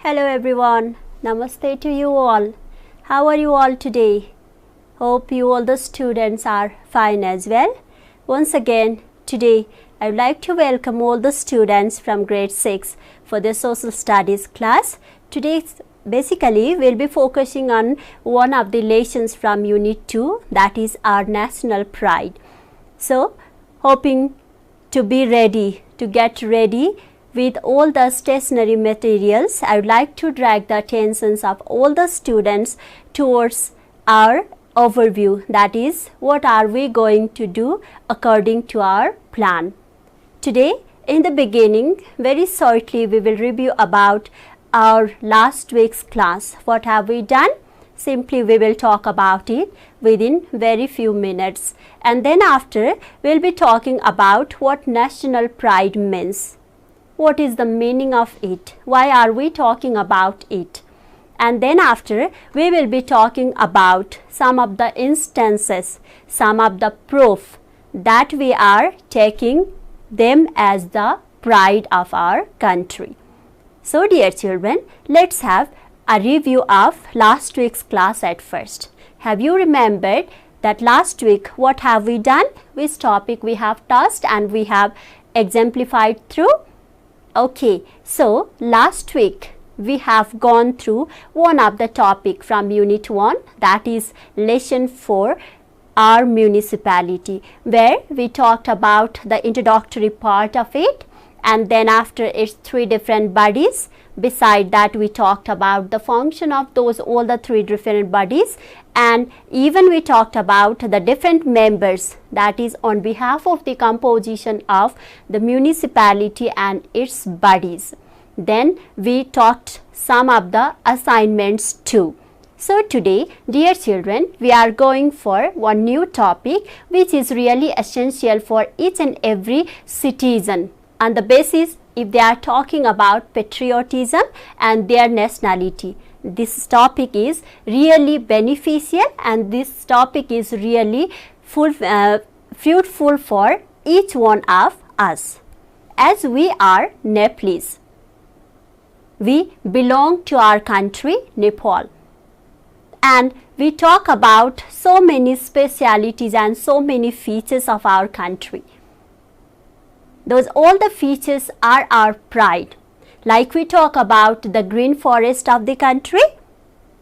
Hello everyone, Namaste to you all. How are you all today? Hope you all the students are fine as well. Once again, today I would like to welcome all the students from grade 6 for the social studies class. Today basically we'll be focusing on one of the lessons from unit 2, that is our national pride. So hoping to be ready, to get ready with all the stationery materials, I would like to drag the attentions of all the students towards our overview, that is, what are we going to do according to our plan. Today, in the beginning, very shortly we will review about our last week's class. What have we done? Simply we will talk about it within very few minutes, and then after we will be talking about what national pride means. What is the meaning of it? Why are we talking about it? And then after we will be talking about some of the instances, some of the proof that we are taking them as the pride of our country. So dear children, let's have a review of last week's class at first. Have you remembered that last week what have we done? Which topic we have touched and we have exemplified through? Okay, so last week we have gone through one of the topic from unit 1, that is lesson 4, our municipality, where we talked about the introductory part of it, and then after its 3 different bodies. Beside that we talked about the function of those all the 3 different bodies, and even we talked about the different members, that is on behalf of the composition of the municipality and its bodies. Then we talked some of the assignments too. So today, dear children, we are going for one new topic which is really essential for each and every citizen, on the basis if they are talking about patriotism and their nationality. This topic is really beneficial and this topic is really fruitful for each one of us. As we are Nepalese, we belong to our country, Nepal, and we talk about so many specialities and so many features of our country. Those all the features are our pride. Like we talk about the green forest of the country,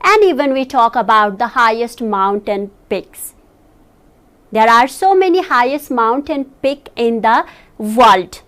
and even we talk about the highest mountain peaks. There are so many highest mountain peak in the world.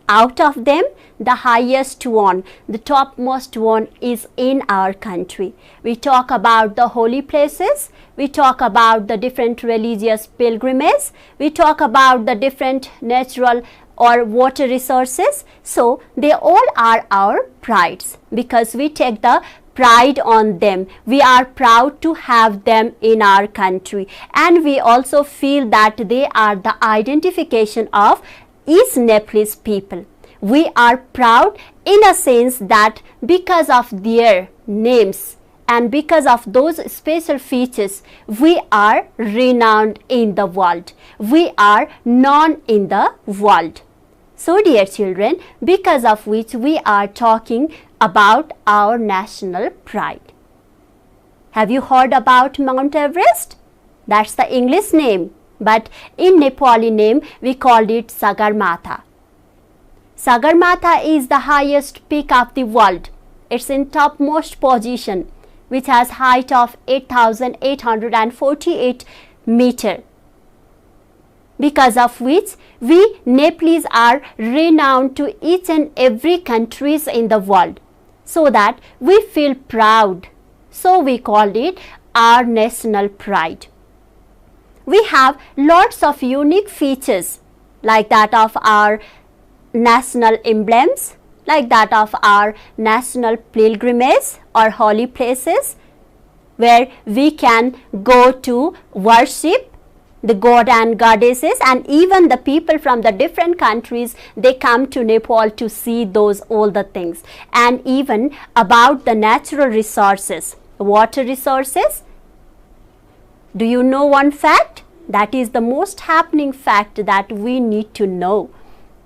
Out of them, the highest one, the topmost one is in our country. We talk about the holy places, we talk about the different religious pilgrimages, we talk about the different natural or water resources. So they all are our prides because we take the pride on them. We are proud to have them in our country, and we also feel that they are the identification of each Nepalese people. We are proud in a sense that because of their names and because of those special features, we are renowned in the world. We are known in the world. So dear children, because of which we are talking about our national pride. Have you heard about Mount Everest? That's the English name, but in Nepali name we called it Sagarmatha. Sagarmatha is the highest peak of the world. It's in topmost position, which has height of 8,848 meter. Because of which we Nepalese are renowned to each and every countries in the world, so that we feel proud. So we called it our national pride. We have lots of unique features like that of our national emblems, like that of our national pilgrimage or holy places, where we can go to worship the god and goddesses, and even the people from the different countries, they come to Nepal to see those all the things. And even about the natural resources, water resources. Do you know one fact? That is the most happening fact that we need to know.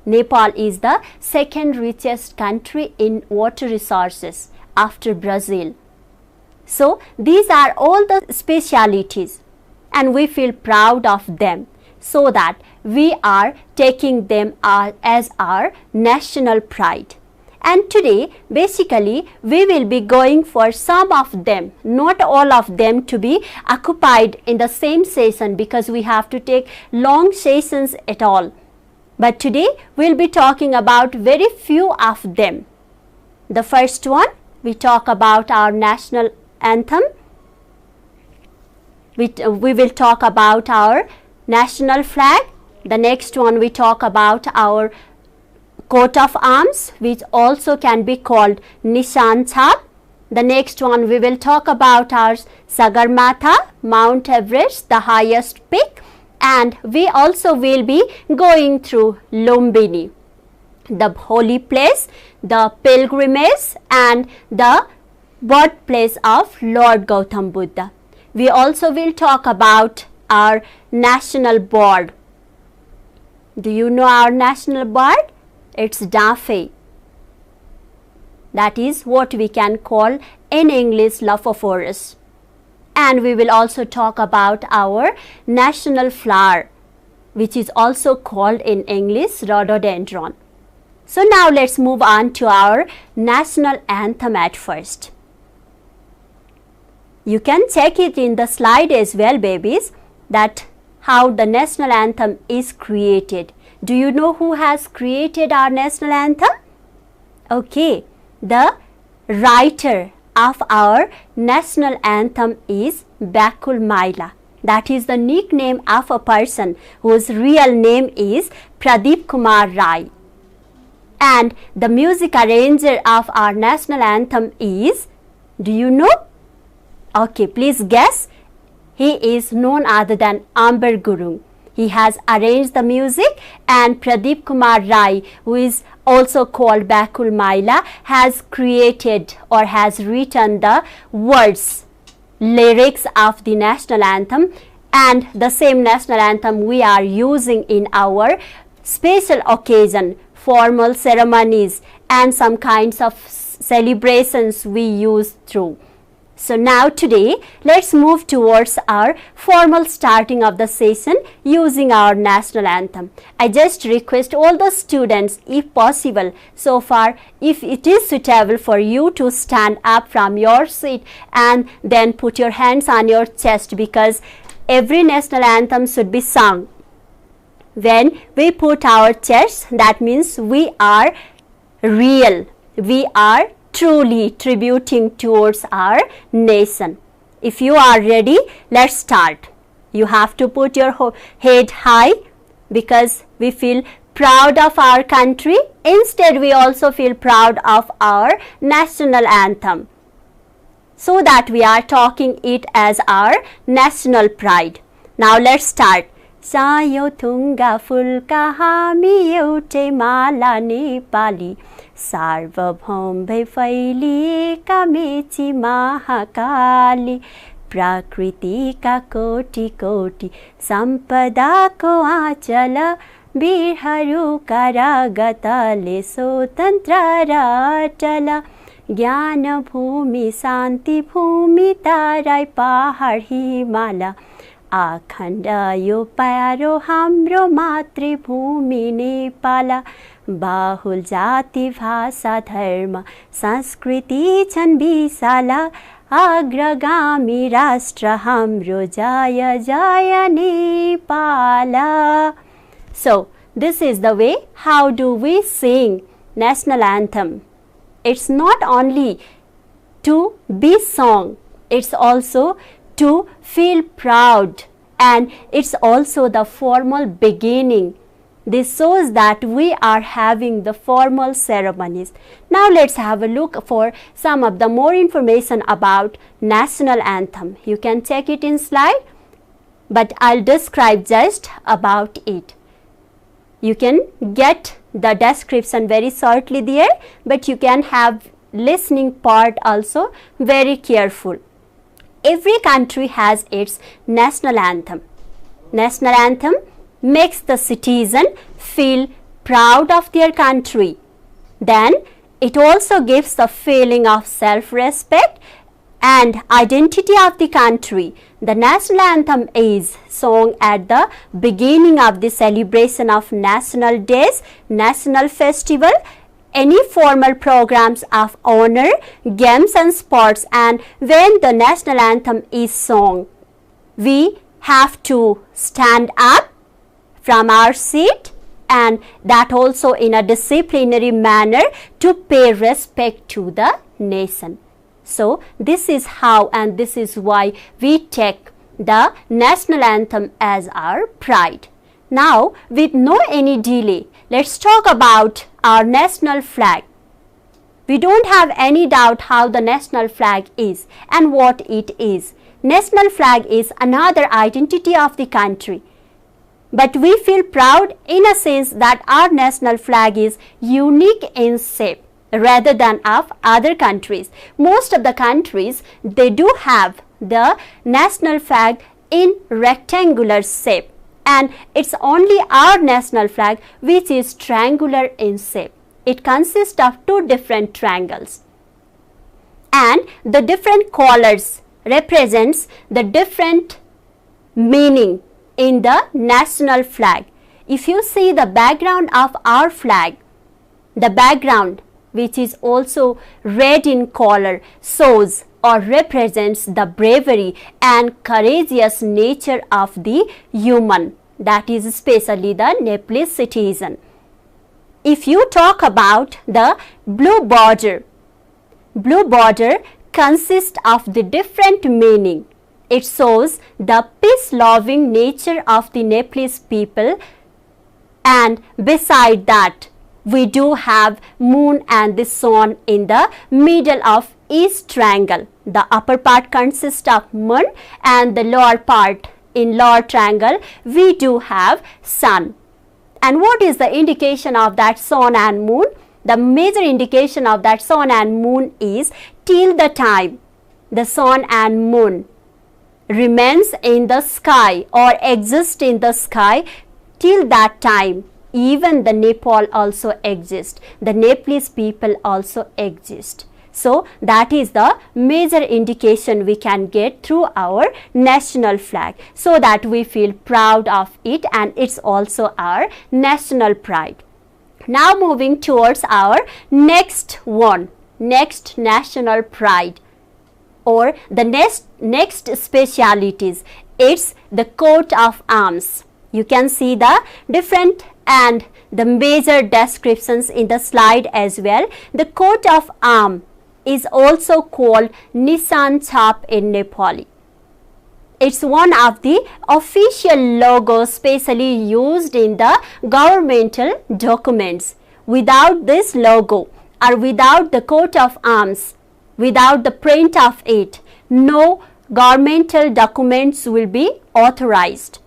Nepal is the second richest country in water resources after Brazil. So these are all the specialities and we feel proud of them, so that we are taking them as our national pride. And today basically we will be going for some of them, not all of them to be occupied in the same session, because we have to take long sessions at all. But today we will be talking about very few of them. The first one, we talk about our national anthem. We will talk about our national flag. The next one, we talk about our coat of arms, which also can be called Nishan Chhap. The next one, we will talk about our Sagarmatha, Mount Everest, the highest peak. And we also will be going through Lumbini, the holy place, the pilgrimage, and the birthplace of Lord Gautam Buddha. We also will talk about our national bird. Do you know our national bird? It's Daffy. That is what we can call in English Lophophorus. And we will also talk about our national flower, which is also called in English rhododendron. So now let's move on to our national anthem at first. You can check it in the slide as well, babies, that how the national anthem is created. Do you know who has created our national anthem? Okay, the writer of our national anthem is Bakul Maila. That is the nickname of a person whose real name is Pradeep Kumar Rai. And the music arranger of our national anthem is, do you know? Okay, please guess. He is none other than Amber Gurung. He has arranged the music, and Pradeep Kumar Rai, who is also called Bakul Maila, has created or has written the words, lyrics of the national anthem, and the same national anthem we are using in our special occasion, formal ceremonies, and some kinds of celebrations we use through. So now today let's move towards our formal starting of the session using our national anthem. I just request all the students, if possible, so far if it is suitable for you, to stand up from your seat and then put your hands on your chest, because every national anthem should be sung. When we put our chest, that means we are real, we are truly tributing towards our nation. If you are ready, let's start. You have to put your head high, because we feel proud of our country. Instead, we also feel proud of our national anthem, so that we are talking it as our national pride. Now let's start. सायो थुङ्गा फुलका हामी एउटै माला नेपाली, सार्वभौम भई फैलिएका मेची महाकाली, प्रकृतिका कोटि कोटि सम्पदाको आँचल, वीरहरूका रगतले स्वतन्त्र र अटल, ज्ञान भूमि शान्ति भूमि तराई पहाड हिमाल, अखण्ड यो प्यारो हाम्रो मातृभूमि नेपाल, बहुल जाति भाषा धर्म संस्कृति छन् विशाल, अग्रगामी राष्ट्र हाम्रो जय जय Nepal. So this is the way how do we sing national anthem. It's not only to be sung, it's also to feel proud, and it's also the formal beginning. This shows that we are having the formal ceremonies. Now let's have a look for some of the more information about national anthem. You can check it in slide, but I'll describe just about it. You can get the description very shortly there, but you can have listening part also very careful. Every country has its national anthem. National anthem makes the citizen feel proud of their country. Then It also gives the feeling of self-respect and identity of the country. The national anthem is sung at the beginning of the celebration of national days, national festival, any formal programs of honor, games and sports. And when the national anthem is sung, we have to stand up from our seat, and that also in a disciplinary manner, to pay respect to the nation. So this is how, and this is why we take the national anthem as our pride. Now, with no any delay, let's talk about our national flag. We don't have any doubt how the national flag is and what it is. National flag is another identity of the country. But we feel proud in a sense that our national flag is unique in shape rather than of other countries. Most of the countries, they do have the national flag in rectangular shape, and it's only our national flag which is triangular in shape. It consists of two different triangles, and the different colors represents the different meaning in the national flag. If you see the background of our flag, the background which is also red in color shows or represents the bravery and courageous nature of the human, that is especially the Nepalese citizen. If you talk about the blue border consists of the different meaning. It shows the peace-loving nature of the Nepalese people, and beside that we do have moon and the sun in the middle of each triangle. The upper part consists of moon, and the lower part, in lower triangle, we do have sun. And what is the indication of that sun and moon? The major indication of that sun and moon is till the time the sun and moon remains in the sky or exist in the sky, till that time even the Nepal also exists, the Nepalese people also exist. So that is the major indication we can get through our national flag, so that we feel proud of it, and it's also our national pride. Now moving towards our next national pride, or the next specialities. It's the coat of arms. You can see the different and the major descriptions in the slide as well. The coat of arm is also called Nishan Chap in Nepali. It's one of the official logos specially used in the governmental documents. Without this logo, or without the coat of arms, without the print of it, no governmental documents will be authorized.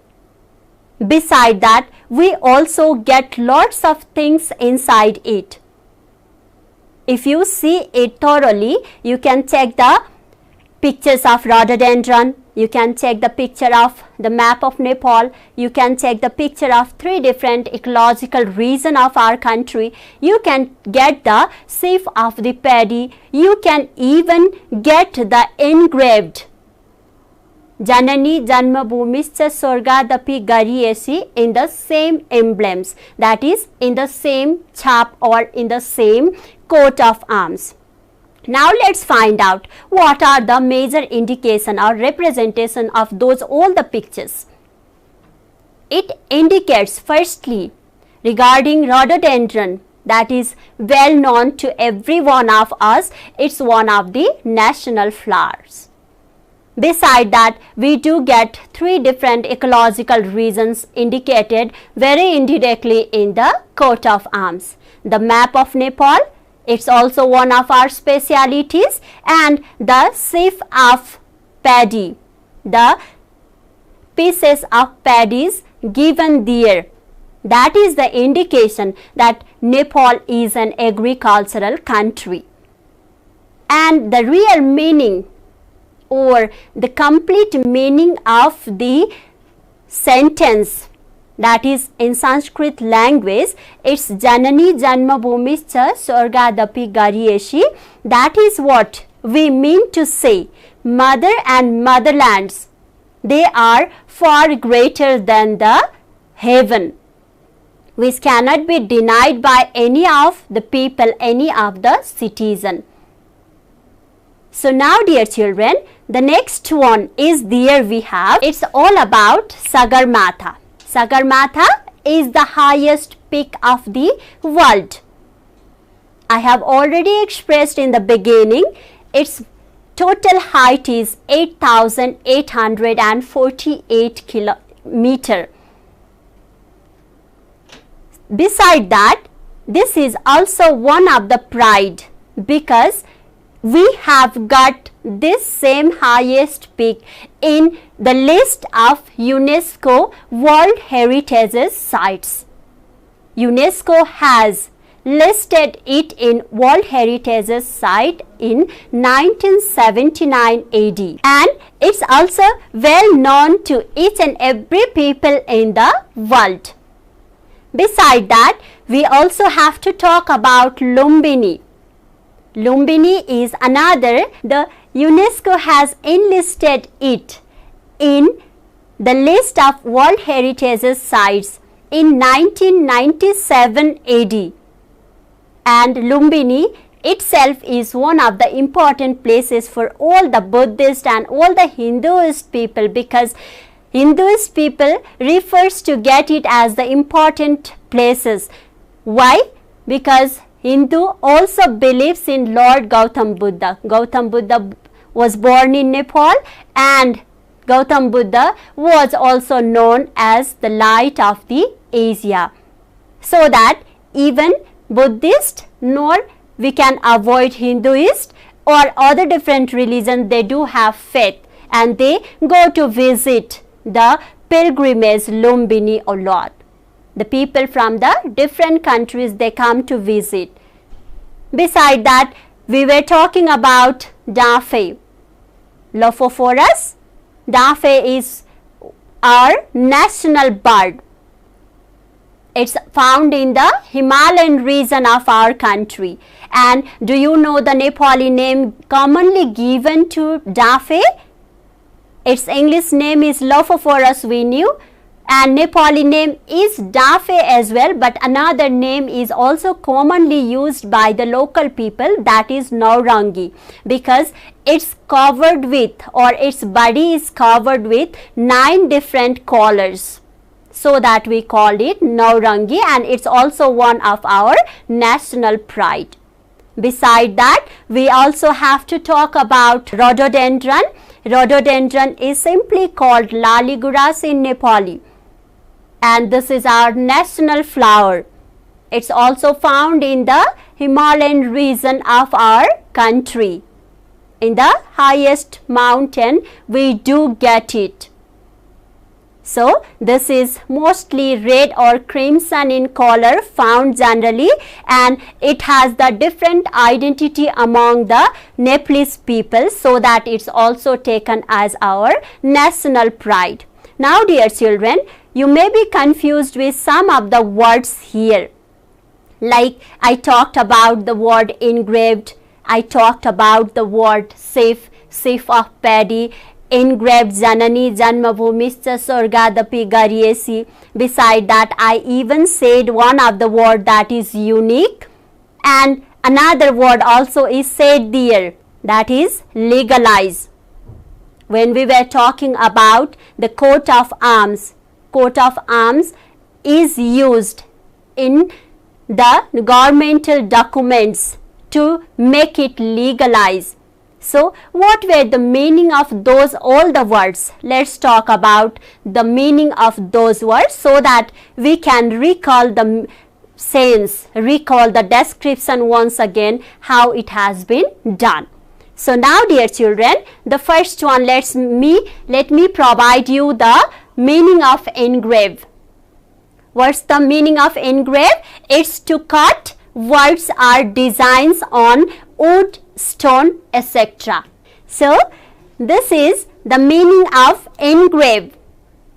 Beside that, we also get lots of things inside it. If you see it thoroughly, you can check the pictures of rhododendron, you can check the picture of the map of Nepal, you can check the picture of 3 different ecological regions of our country, you can get the sheaf of the paddy, you can even get the engraved Janani Janmabhumischa Swargadapi Gariyesi in the same emblems, that is in the same chap or in the same coat of arms. Now let's find out what are the major indication or representation of those all the pictures. It indicates firstly regarding rhododendron, that is well known to every one of us, it's one of the national flowers. Beside that, we do get 3 different ecological regions indicated very indirectly in the coat of arms. The map of Nepal, it's also one of our specialities, and the sheaf of paddy, the pieces of paddies given there, that is the indication that Nepal is an agricultural country. And the real meaning or the complete meaning of the sentence that is in Sanskrit language, it's Janani Janmabhumischa Swargadapi Garyeshi. That is what we mean to say. Mother and motherlands, they are far greater than the heaven, which cannot be denied by any of the people, any of the citizen. So now dear children, the next one is there we have, it's all about Sagarmatha. Sagarmatha is the highest peak of the world. I have already expressed in the beginning, its total height is 8,848 kilometers. Beside that, this is also one of the pride, because we have got this same highest peak in the list of UNESCO World Heritage Sites. UNESCO has listed it in World Heritage Site in 1979 AD, and it's also well known to each and every people in the world. Beside that, we also have to talk about Lumbini. Lumbini is another, the UNESCO has enlisted it in the list of World Heritage Sites in 1997 AD. And Lumbini itself is one of the important places for all the Buddhist and all the Hinduist people, because Hinduist people refers to get it as the important places. Why? Because Hindu also believes in Lord Gautam Buddha. Gautam Buddha was born in Nepal, and Gautam Buddha was also known as the light of the Asia. So that even Buddhist, nor we can avoid Hinduist or other different religions, they do have faith and they go to visit the pilgrimage Lumbini a lot. The people from the different countries, they come to visit. Beside that, we were talking about Dafe. Lophophorus. Dafe is our national bird. It's found in the Himalayan region of our country. And do you know the Nepali name commonly given to Dafe? Its English name is Lophophorus, we knew, and Nepali name is Dafe as well, but another name is also commonly used by the local people, that is Naurangi, because it's covered with, or its body is covered with 9 different collars. So that we called it Naurangi, and it's also one of our national pride. Beside that, we also have to talk about rhododendron. Rhododendron is simply called Laliguras in Nepali, and this is our national flower. It's also found in the Himalayan region of our country. In the highest mountain, we do get it. So, this is mostly red or crimson in color, found generally, and it has the different identity among the Nepalese people, so that it's also taken as our national pride. Now dear children, you may be confused with some of the words here. Like I talked about the word engraved, I talked about the word sif of paddy, engraved Janani Janmabhumischa Swargadapi Garyesi. Beside that, I even said one of the word that is unique, and another word also is said there, that is legalize. When we were talking about the coat of arms is used in the governmental documents to make it legalize. So, what were the meaning of those all the words? Let's talk about the meaning of those words so that we can recall the sense, recall the description once again, how it has been done. So, now dear children, the first one, let me provide you the meaning of engrave. What's the meaning of engrave? It's to cut words or designs on wood, stone, etc. So, this is the meaning of engrave.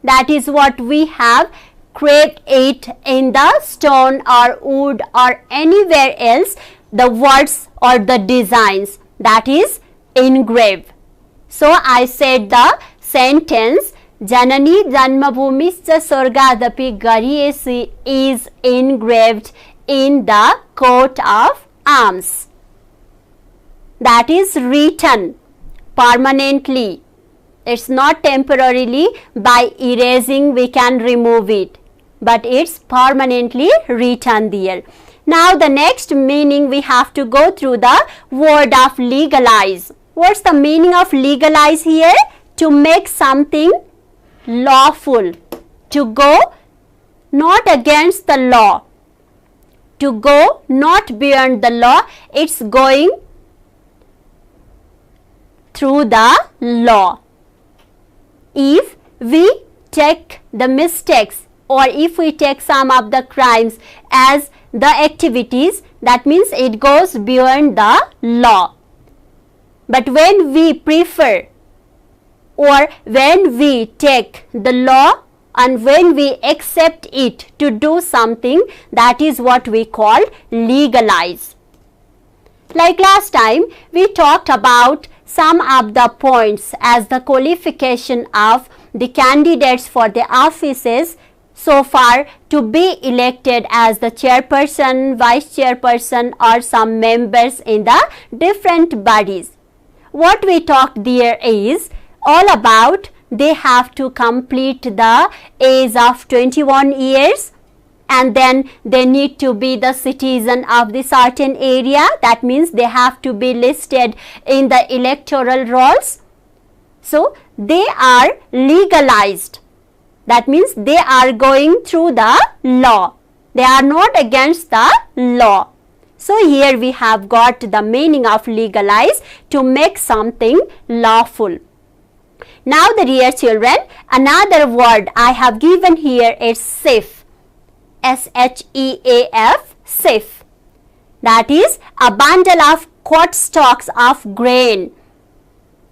That is what we have carved it in the stone or wood or anywhere else, the words or the designs, that is engraved. So I said the sentence Janani Janmabhumischa Swargadapi Gariyesi is engraved in the coat of arms. That is written permanently. It's not temporarily, by erasing we can remove it, but it's permanently written there. Now the next meaning we have to go through the word of legalize. What's the meaning of legalize here? To make something lawful, to go not against the law, to go not beyond the law, it's going through the law. If we take the mistakes or if we take some of the crimes as the activities, that means it goes beyond the law. But when we prefer or when we take the law and when we accept it to do something, that is what we call legalize. Like last time, we talked about some of the points as the qualification of the candidates for the offices so far to be elected as the chairperson, vice chairperson or some members in the different bodies. What we talked there is all about they have to complete the age of 21 years and then they need to be the citizen of the certain area. That means they have to be listed in the electoral rolls. So they are legalized. That means they are going through the law. They are not against the law. So here we have got the meaning of legalize, to make something lawful. Now the dear children, another word I have given here is safe. S-H-E-A-F, safe. That is a bundle of quart stalks of grain.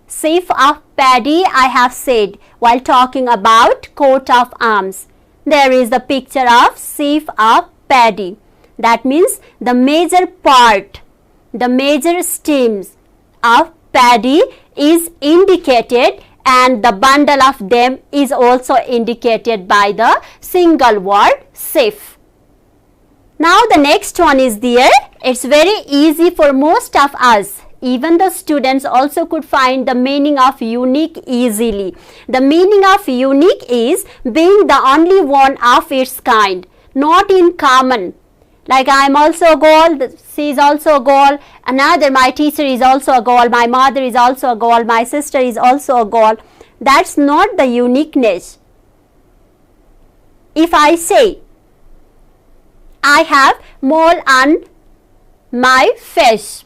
Safe of paddy I have said while talking about coat of arms. There is the picture of safe of paddy. That means the major part, the major stems of paddy is indicated and the bundle of them is also indicated by the single word safe. Now the next one is there. It's very easy for most of us. Even the students also could find the meaning of unique easily. The meaning of unique is being the only one of its kind, not in common. Like I am also a girl, she is also a girl, another my teacher is also a girl, my mother is also a girl, my sister is also a girl. That's not the uniqueness. If I say, I have mole on my face,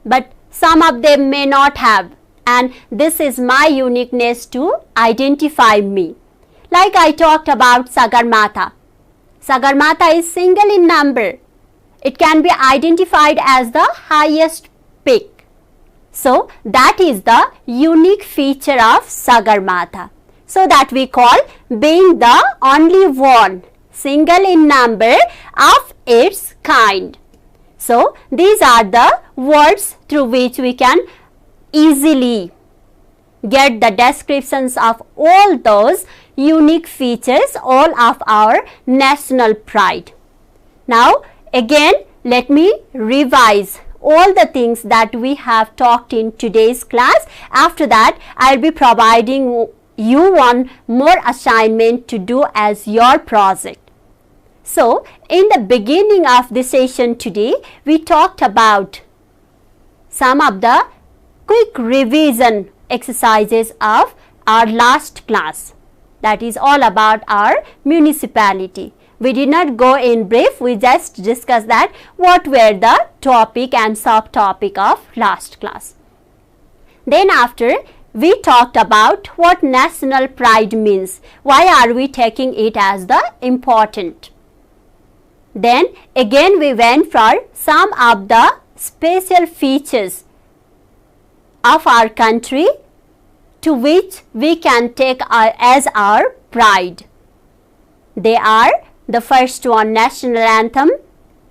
but some of them may not have, and this is my uniqueness to identify me. Like I talked about Sagarmatha. Sagarmatha is single in number. It can be identified as the highest peak. So that is the unique feature of Sagarmatha. So that we call being the only one, single in number of its kind. So these are the words through which we can easily get the descriptions of all those unique features, all of our national pride. Now again let me revise all the things that we have talked in today's class. After that I will be providing you one more assignment to do as your project. So in the beginning of the session today we talked about some of the quick revision exercises of our last class. That is all about our municipality. We did not go in brief, we just discussed that what were the topic and subtopic of last class. Then after we talked about what national pride means, why are we taking it as the important. Then again we went for some of the special features of our country to which we can take as our pride. They are the first one, national anthem.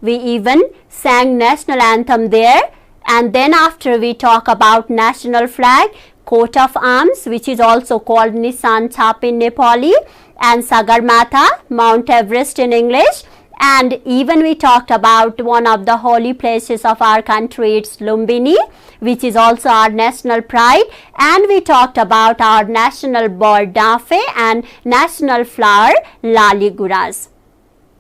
We even sang national anthem there. And then after we talk about national flag, coat of arms, which is also called Nissan Chap in Nepali, and Sagarmatha, Mount Everest in English. And even we talked about one of the holy places of our country, it's Lumbini, which is also our national pride. And we talked about our national bird Dafe and national flower Laliguras.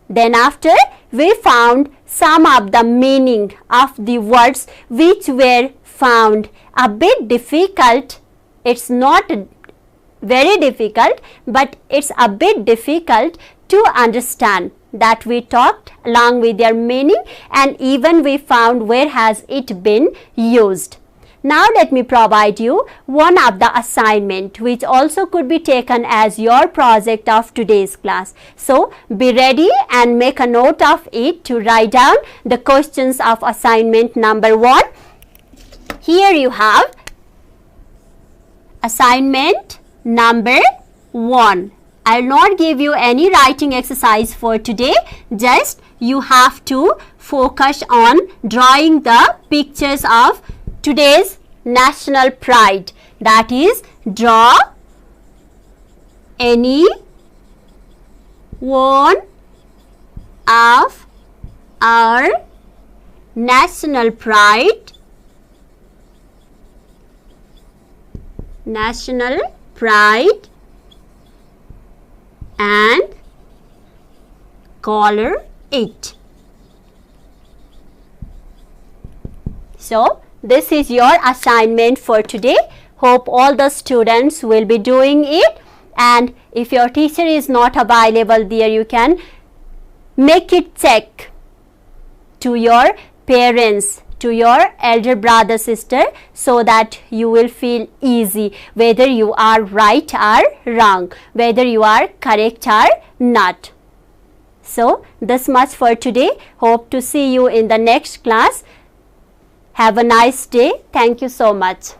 Then after we found some of the meaning of the words which were found a bit difficult. It's not very difficult, but it's a bit difficult to understand. That we talked along with their meaning, and even we found where has it been used. Now let me provide you one of the assignment which also could be taken as your project of today's class. So be ready and make a note of it to write down the questions of assignment number 1. Here you have assignment number 1. I will not give you any writing exercise for today. Just you have to focus on drawing the pictures of today's national pride. That is, draw any one of our national pride. And color it. So this is your assignment for today. Hope all the students will be doing it, and if your teacher is not available there, you can make it check to your parents, to your elder brother, sister, so that you will feel easy whether you are right or wrong, whether you are correct or not. So this much for today. Hope to see you in the next class. Have a nice day. Thank you so much.